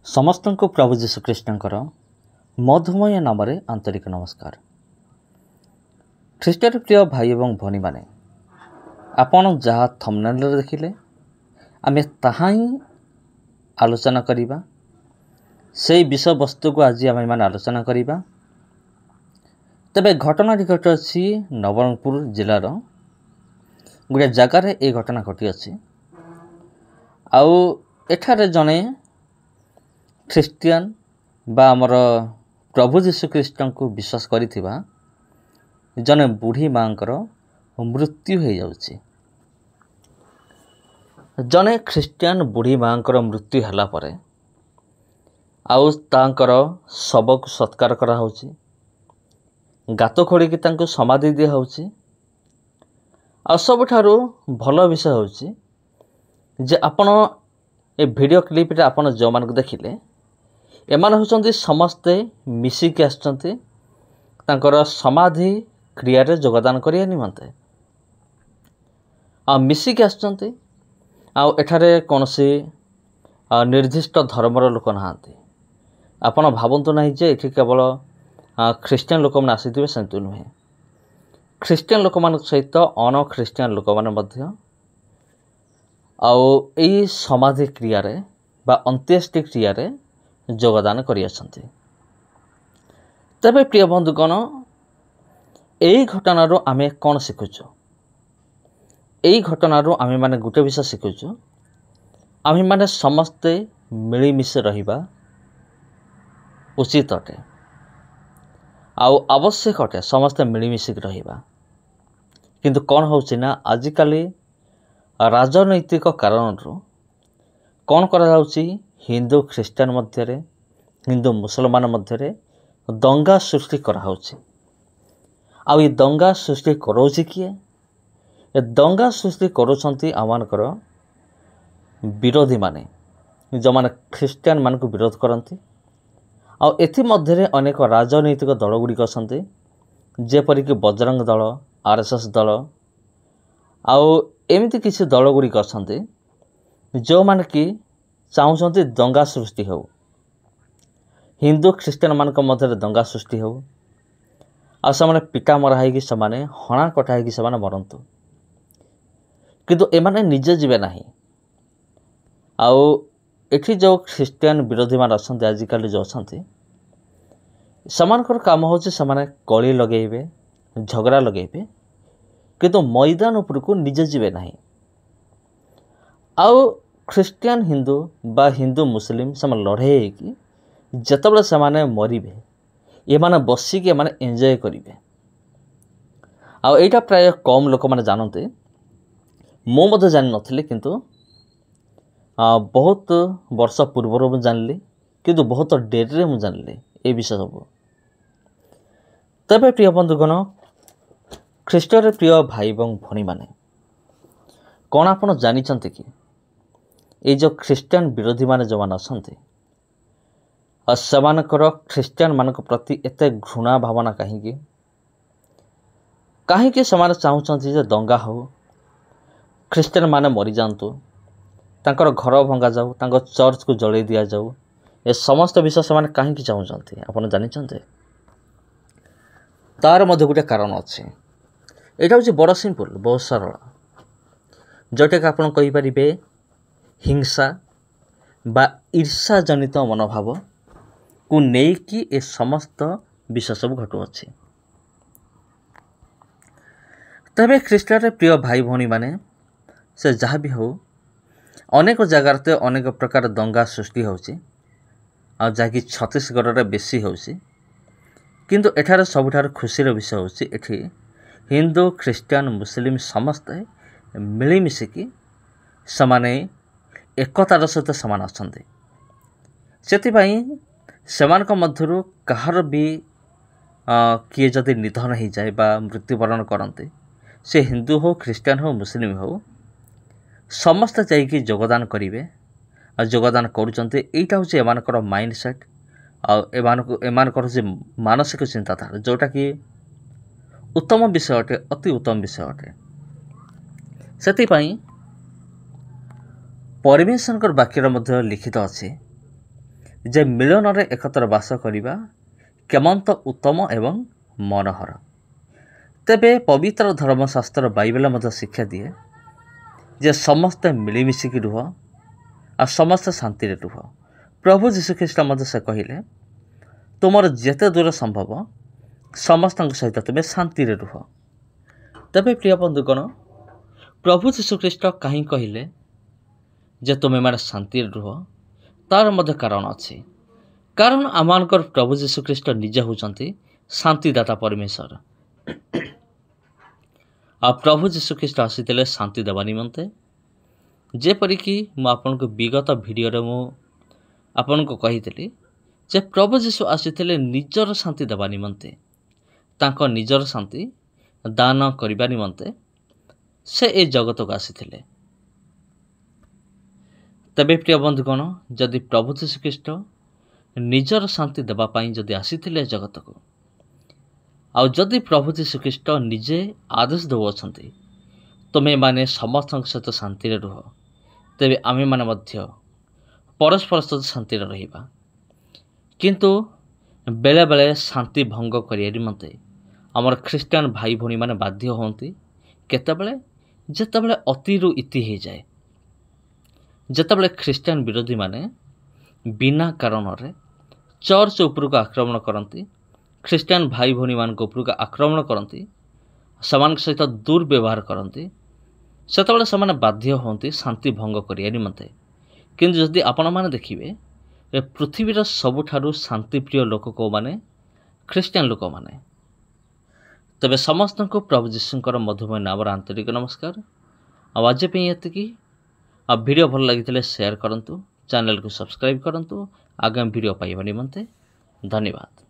समस्त को प्रभु जीशु कृष्णकर मधुमय नाम आंतरिक नमस्कार। ख्रीष्टर प्रिय भाई एवं भनी माने आपण जहाँ थंबनेल देखिले आमे ताहा ही आलोचना करिबा। से विषय वस्तु को आज आम मैंने आलोचना करिबा। तबे घटना घटी अच्छी नवरंगपुर जिलार गोटे जगार ये घटना घटी अच्छी। आउ एठारे जने ख्रीस्टियन बा आमर प्रभु जीशु ख्रीष्ट को विश्वास करिथिबा जने बुढ़ी मांकर मृत्यु हो जाउची। जने ख्रीस्टियन बुढ़ी मांकर मृत्यु हला परे आउ तांकर शव को सत्कार करा होची, गात खोड़ी की तांको समाधि दिया होची। आ सबठारु भल विषय होची जे आपण ए वीडियो क्लिप रे आपण जो मान को देखिले एमान होचंती समस्ते मिसिक आछंती तांकर समाधि क्रिया रे योगदान करिया निमंते। आ मिसिक आछंती आ एठारे कोनसी निर्दिष्ट धर्मर लोक नहांती। आपण भाबंतु नाही जे एठी केवल ख्रीस्टियन लोक मन आसीथिबे सेंतु नुहे। ख्रीस्टियन लोक मान सहित अन ख्रीस्टियन लोक मान मध्य आउ एई समाधि क्रिया रे बा अंत्येष्टि क्रिया रे योगदान करि आछंती। तबे प्रिय बंधुगण एई घटनारो आमे कोन शिखुछु? एई घटनारो आमे माने गुटे विषय शिखुछु, आमे माने समस्ते मिली मिसे रहिबा उचित अटे आउ आवश्यक अटे। समस्ते मिलीमिशिक रहिबा किंतु कौन होची ना आजिकाली राजनैतिक कारण कौन करा जाउची हिंदू ख्रीस्टान मध्य हिंदू मुसलमान मध्य दंगा सृष्टि करा होची। आउ ये दंगा सृष्टि करोची किए? ए दंगा सृष्टि करोछंती आमानकर विरोधी माने जो माने ख्रीस्टान मान को विरोध करती। आउ एथि मध्य अनेक राजनैतिक दल गुड़िक अछंती जेपरिक बजरंग दल, आरएसएस दल आउ एमती किसी दल गुड़िक अछंती जो माने कि चाहूँगी दंगा सृष्टि हो, हिंदू ख्रीस्टान मान मध्य दंगा सृष्टि हो, आ से पिटा मरा है कि से हणा कटा है कि से मरतु किंतु एमाने निजे जीवे नाही। आउ एठी जो ख्रीस्टियन विरोधी मान अच्छा आजिकल जो अच्छा समानकर काम होचे समाने कली लगेबे, झगड़ा लगेबे किंतु मैदान उपरको निजे जीवे नाही। आउ ख्रीस्टियन हिंदू बा हिंदू मुस्लिम से लड़े कि जितेबाला से मरबे ये माने बसिक एमाने एंजॉय करेंगे। आउ एटा प्राय कम लोक माने जानते, मो मध्य जान नथिले किंतु बहुत वर्ष पूर्वर मुझे जानली किंतु बहुत डेरी मुझे जानली ए विषय सब। तबे प्रिय बंधुगण ख्रीष्टर प्रिय भाई एवं भनी माने कौन आपण जानिचंते कि ये जो ख्रीष्टियान विरोधी माने जो अच्छा सेमानकर ख्रीष्टियान मान प्रति एत घृणा भावना कहीं कहीं से चाहते जे दंगा हो ख्रीष्टियान माने मरी जातु तांकर घर भंगा जाऊ तांकर चर्च को जलई दिया जाऊ ए समस्त विषय से कहीं चाहते आपन जानी तार मध्य गोटे कारण अच्छे यहाँ हूँ बड़ सिंपल बहुत सरल जोटा कि आपन कहींपारे हिंसा बा ईर्षा जनित मनोभाव को नेकी ए समस्त विषय सब घटुअछि। तबे ख्रीष्टान प्रिय भाई भौणी माने से जहाँ भी हो अनेक जगार तो अनेक प्रकार दंगा सृष्टि होछि आ जहाँकि छत्तीसगढ़ रे बेसी होछि किंतु एठार सबुठार खुशीर विषय होछि एठी हिंदू ख्रीष्टान मुस्लिम समस्ते मिलिमिशिकी समाने एकतार सहित समान अच्छे से सेमानक मध्यरु कहार भी किए जदि निधन हो जाए बा मृत्युवरण करते से हिंदू हो ख्रीष्टान हो मुस्लिम हो समस्त जाइकी योगदान करेंगे और योगदान करूँगा हूँ एमानकर माइंड सेट एमानकर जे मानसिक चिंताधारा जोटा कि उत्तम विषय अटे अति उत्तम विषय अटे। से परमेश्वर वाक्यर मध्य लिखित अच्छे जे मिलन रे एकत्र वास करिबा केमंत उत्तम एवं मनोहर। तेबे पवित्र धर्मशास्त्र बाइबल मध्य शिक्षा दिए जे समस्त मिलिमिशिकी रुह आ समस्त शांति रुह। प्रभु जीशुख्रीष्ट मध्य से कहले तुमर जेते दूर संभव समस्त सहित तुम्हें शांति रुह। तेबे प्रिय बंधुगण प्रभु जीशुख्रीष्ट कहीं कहले जे तुम्हें मारे शांति रुह तार मध्य कारण अच्छे कारण आमानकर प्रभु जीशुख्रीष्ट निजे होचंती शांतिदाता परमेश्वर आ प्रभु जीशुख्रीष्ट आसीते शांति देवा निमंते जेपरिकी मु आपन को विगत वीडियो रे मु आपन को कही जे प्रभु जीशु आसीते निजर शांति देवा निमंते तांको निजर शांति दान करबा निमंते से ए जगत को आसीते। तबे प्रिय बंधुगण जदि प्रभु जीशुख्रीष्ट निजर शांति देवाई जदि आसीथिले जगत को आउ जदि प्रभु जीशुख्रीष्ट निजे आदेश दौरान तुम्हें माने समस्त सहित शांति रुह तेबे आमे माने मध्य परस्पर सहित शांति रहिबा किंतु बेले बेले शांति भंग करिया निमंते आमर ख्रीष्टान भाई भौणी माने बाध्य होती केतेबेले जेतेबेले अतिरु इति हो जाए जेतेबेले ख्रीष्टान विरोधी माने बिना कारण रे चर्च उपरक आक्रमण करती ख्रीष्टान भाई भौणी मान उपरक आक्रमण करती समान सहित दुर्व्यवहार करती सेतबेले समाने बाध्य होती शांति भंग करिया निमंते। किंतु जदि आपण माने देखिबे पृथ्वीर सबुठारु शांतिप्रिय लोक को माने ख्रीष्टान लोक माने। तबे समस्त को प्रभु जीशुंकर मधुमय नाम आंतरिक नमस्कार। आज ये वीडियो भल लगी शेयर करंतु चैनल को सब्सक्राइब करंतु आगामी वीडियो पाइबा निमंते धन्यवाद।